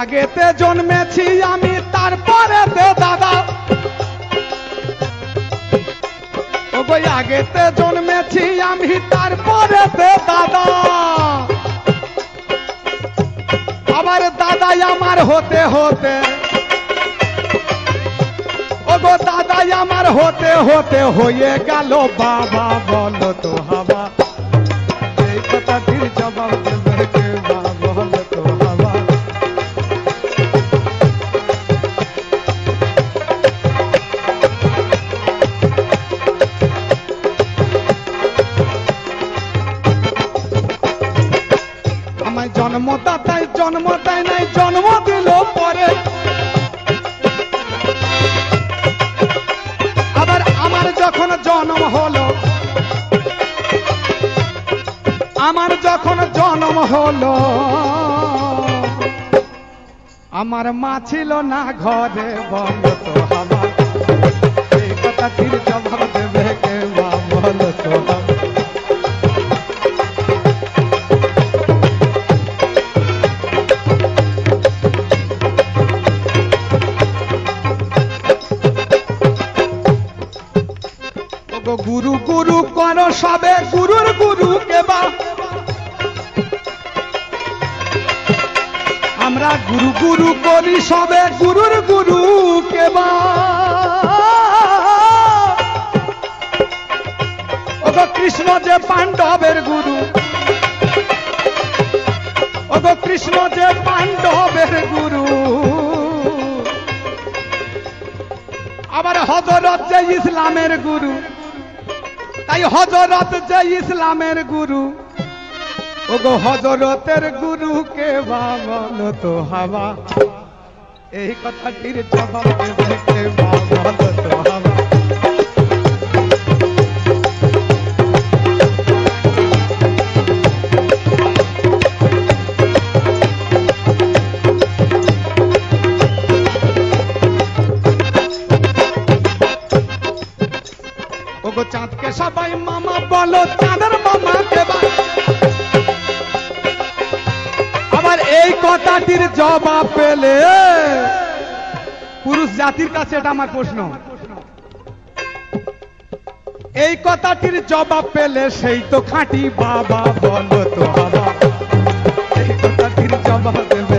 আগেতে জন্মেছি আমি তারপরে দাদা, ওগো আগেতে জন্মেছি আমি তারপরে দাদা, আবার দাদাই আমার হতে হতে, ওগো দাদাই আমার হতে হতে হয়ে গেল বাবা। বলো তো হাওয়া এই কথাটির জবাব দেবে কে? বলো তো হাওয়া। আমায় জন্মদাতাই জন্ম দেয় নাই, জন্ম দিল পরে, আবার আমার যখন জন্ম হলো, আমার যখন জন্ম হলো, আমার মা ছিল না ঘরে। বলো তো হাওয়া এই কথাটির জবাব দেবে কে? বলো তো হাওয়া। গুরু গুরু কর সবে, গুরুর গুরু কেবা, আমরা গুরু গুরু করি সবে, গুরুর গুরু কেবা। ওগো কৃষ্ণ যে পাণ্ডবের গুরু, ওগো কৃষ্ণ যে পাণ্ডবের গুরু, আবার হযরত যে ইসলামের গুরু, তাই হযরত যে ইসলামের গুরু, ওগো হযরতের গুরু কে? বলো তো হাওয়া এই কথাটির জবাব দেবে কে? বলো তো হাওয়া। ওগো চাঁদকে সবাই মামা বলো, চাঁদের মামা কেবা, আবার এই কথাটির জবাব পেলে পুরুষ জাতির কাছে, এটা আমার প্রশ্ন, এই কথাটির জবাব পেলে সেই তো খাঁটি বাবা। বলো তো হাওয়া এই কথাটির জবাব দেবে